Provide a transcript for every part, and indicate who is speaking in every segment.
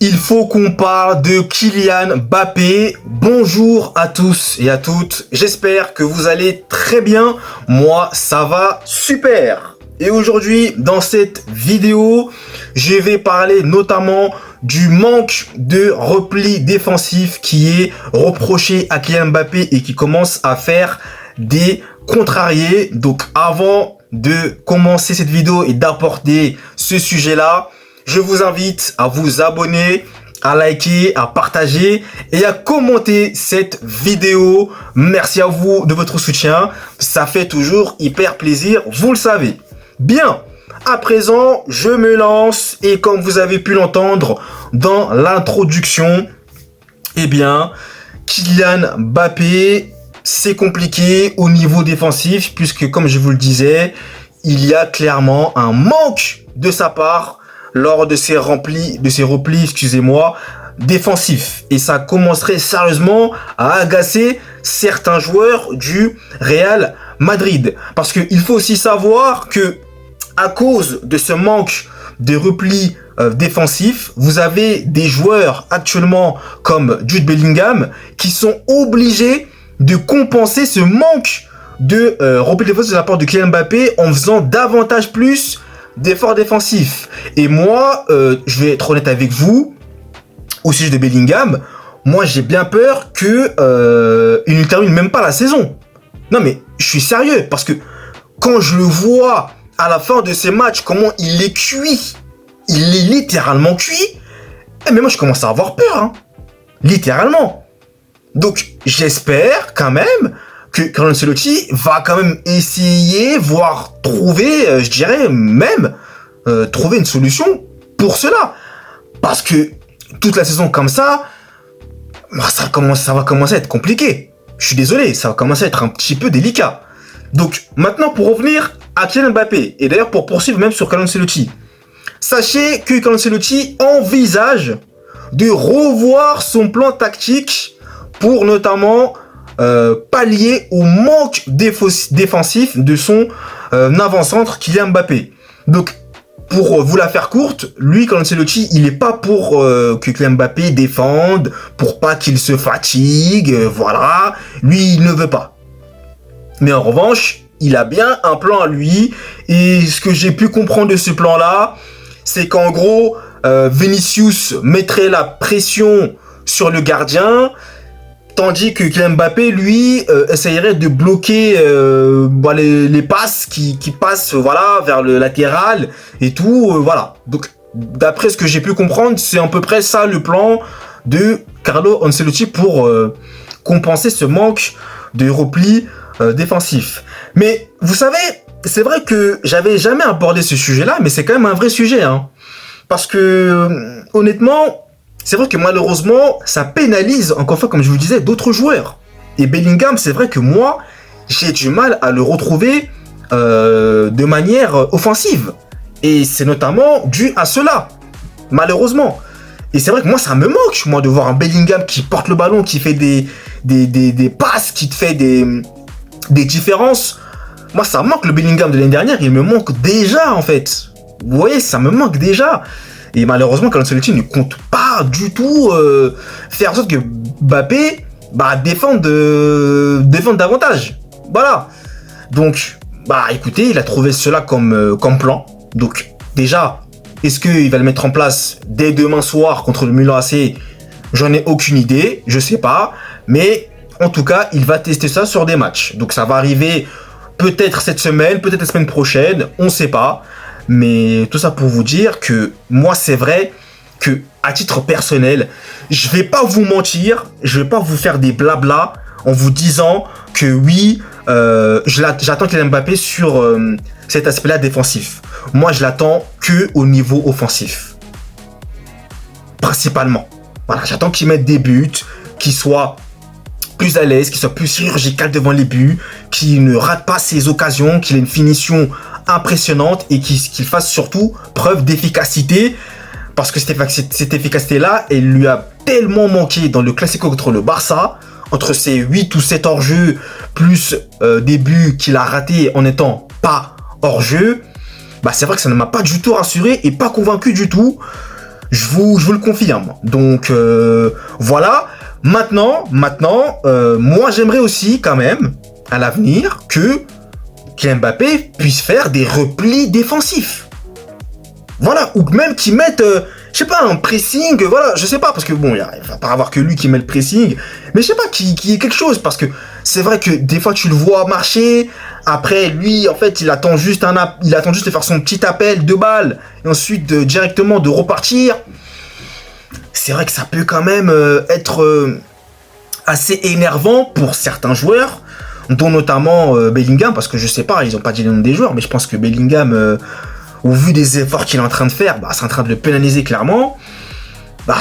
Speaker 1: Il faut qu'on parle de Kylian Mbappé. Bonjour à tous et à toutes. J'espère que vous allez très bien. Moi, ça va super. Et aujourd'hui, dans cette vidéo, je vais parler notamment du manque de repli défensif qui est reproché à Kylian Mbappé et qui commence à faire des contrariés. Donc avant de commencer cette vidéo et d'apporter ce sujet-là, je vous invite à vous abonner, à liker, à partager et à commenter cette vidéo. Merci à vous de votre soutien. Ça fait toujours hyper plaisir, vous le savez. Bien, à présent, je me lance et comme vous avez pu l'entendre dans l'introduction, eh bien, Kylian Mbappé, c'est compliqué au niveau défensif puisque, comme je vous le disais, il y a clairement un manque de sa part lors de ces replis, défensifs. Et ça commencerait sérieusement à agacer certains joueurs du Real Madrid. Parce qu'il faut aussi savoir que, à cause de ce manque de replis défensifs, vous avez des joueurs actuellement comme Jude Bellingham qui sont obligés de compenser ce manque de repli défensif de la part de Kylian Mbappé en faisant davantage plus d'efforts défensifs. Et moi, je vais être honnête avec vous, au sujet de Bellingham, moi j'ai bien peur que il ne termine même pas la saison. Non mais, je suis sérieux, parce que quand je le vois à la fin de ces matchs, comment il est cuit, il est littéralement cuit, mais moi je commence à avoir peur, hein. Littéralement. Donc, j'espère quand même que Carlo Ancelotti va quand même essayer, voire trouver, je dirais même, trouver une solution pour cela. Parce que toute la saison comme ça, ça va commencer à être compliqué. Je suis désolé, ça va commencer à être un petit peu délicat. Donc maintenant pour revenir à Kylian Mbappé, et d'ailleurs pour poursuivre même sur Carlo Ancelotti, sachez que Carlo Ancelotti envisage de revoir son plan tactique pour notamment pallier au manque défensif de son avant-centre Kylian Mbappé. Donc, pour vous la faire courte, lui, Carlo Ancelotti, il n'est pas pour que Kylian Mbappé défende, pour pas qu'il se fatigue, voilà. Lui, il ne veut pas. Mais en revanche, il a bien un plan à lui, et ce que j'ai pu comprendre de ce plan-là, c'est qu'en gros, Vinicius mettrait la pression sur le gardien, tandis que Kylian Mbappé, lui, essayerait de bloquer les passes qui passent vers le latéral et tout. Voilà. Donc, d'après ce que j'ai pu comprendre, c'est à peu près ça le plan de Carlo Ancelotti pour compenser ce manque de repli défensif. Mais vous savez, c'est vrai que j'avais jamais abordé ce sujet-là, mais c'est quand même un vrai sujet, hein. Parce que, honnêtement, c'est vrai que malheureusement, ça pénalise, encore une fois, comme je vous disais, d'autres joueurs. Et Bellingham, c'est vrai que moi, j'ai du mal à le retrouver de manière offensive. Et c'est notamment dû à cela, malheureusement. Et c'est vrai que moi, ça me manque, moi, de voir un Bellingham qui porte le ballon, qui fait des passes, qui te fait des différences. Moi, ça me manque le Bellingham de l'année dernière, il me manque déjà, en fait. Vous voyez, ça me manque déjà. Et malheureusement, Carlo Ancelotti ne compte pas du tout faire en sorte que Mbappé défende davantage. Voilà. Donc, écoutez, il a trouvé cela comme plan. Donc, déjà, est-ce qu'il va le mettre en place dès demain soir contre le Milan AC? J'en ai aucune idée, je sais pas. Mais, en tout cas, il va tester ça sur des matchs. Donc, ça va arriver peut-être cette semaine, peut-être la semaine prochaine, on ne sait pas. Mais tout ça pour vous dire que moi, c'est vrai que à titre personnel, je vais pas vous mentir, je vais pas vous faire des blabla en vous disant que oui, j'attends Kylian Mbappé sur cet aspect-là défensif. Moi, je l'attends que au niveau offensif, principalement. Voilà, j'attends qu'il mette des buts, qu'il soit plus à l'aise, qu'il soit plus chirurgical devant les buts, qu'il ne rate pas ses occasions, qu'il ait une finition impressionnante et qu'il fasse surtout preuve d'efficacité, parce que cette efficacité-là, elle lui a tellement manqué dans le Classico contre le Barça, entre ses 8 ou 7 hors-jeu, plus des buts qu'il a ratés en n'étant pas hors-jeu, c'est vrai que ça ne m'a pas du tout rassuré et pas convaincu du tout. je vous le confirme. Donc voilà. Maintenant, moi j'aimerais aussi quand même à l'avenir que Kylian Mbappé puisse faire des replis défensifs. Voilà, ou même qu'il mette, je sais pas, un pressing, voilà, je sais pas, parce que bon, il va pas avoir que lui qui met le pressing, mais je sais pas, qui ait quelque chose, parce que c'est vrai que des fois tu le vois marcher, après lui, en fait, il attend juste de faire son petit appel de balle, et ensuite directement de repartir. C'est vrai que ça peut quand même être assez énervant pour certains joueurs, dont notamment Bellingham, parce que je sais pas, ils ont pas dit le nom des joueurs, mais je pense que Bellingham, au vu des efforts qu'il est en train de faire, c'est en train de le pénaliser clairement.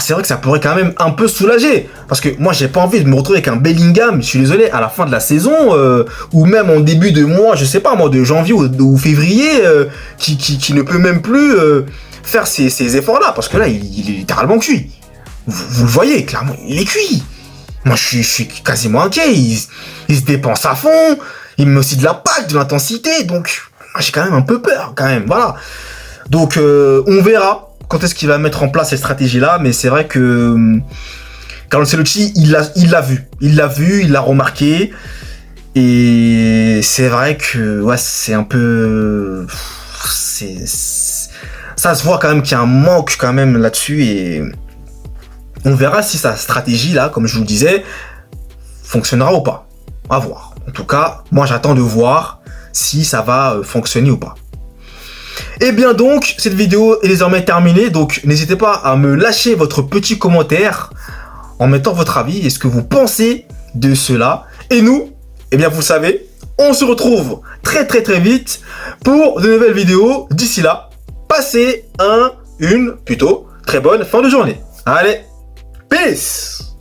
Speaker 1: C'est vrai que ça pourrait quand même un peu soulager. Parce que moi, j'ai pas envie de me retrouver avec un Bellingham, je suis désolé, à la fin de la saison, ou même en début de mois, je sais pas moi, de janvier ou février, qui ne peut même plus faire ces efforts-là. Parce que là, il est littéralement cuit. Vous le voyez, clairement, il est cuit. Moi, je suis quasiment inquiet. Il se dépense à fond. Il met aussi de l'impact, de l'intensité. Donc, j'ai quand même un peu peur, quand même. Voilà. Donc, on verra quand est-ce qu'il va mettre en place cette stratégie-là. Mais c'est vrai que Carlo Ancelotti, il l'a vu. Il l'a remarqué. Et c'est vrai que, ouais, c'est un peu... Ça se voit quand même qu'il y a un manque quand même là-dessus. Et on verra si sa stratégie, là, comme je vous le disais, fonctionnera ou pas. À voir. En tout cas, moi, j'attends de voir si ça va fonctionner ou pas. Et bien donc, cette vidéo est désormais terminée, donc n'hésitez pas à me lâcher votre petit commentaire en mettant votre avis et ce que vous pensez de cela. Et nous, eh bien vous savez, on se retrouve très vite pour de nouvelles vidéos. D'ici là, passez une plutôt très bonne fin de journée. Allez, peace!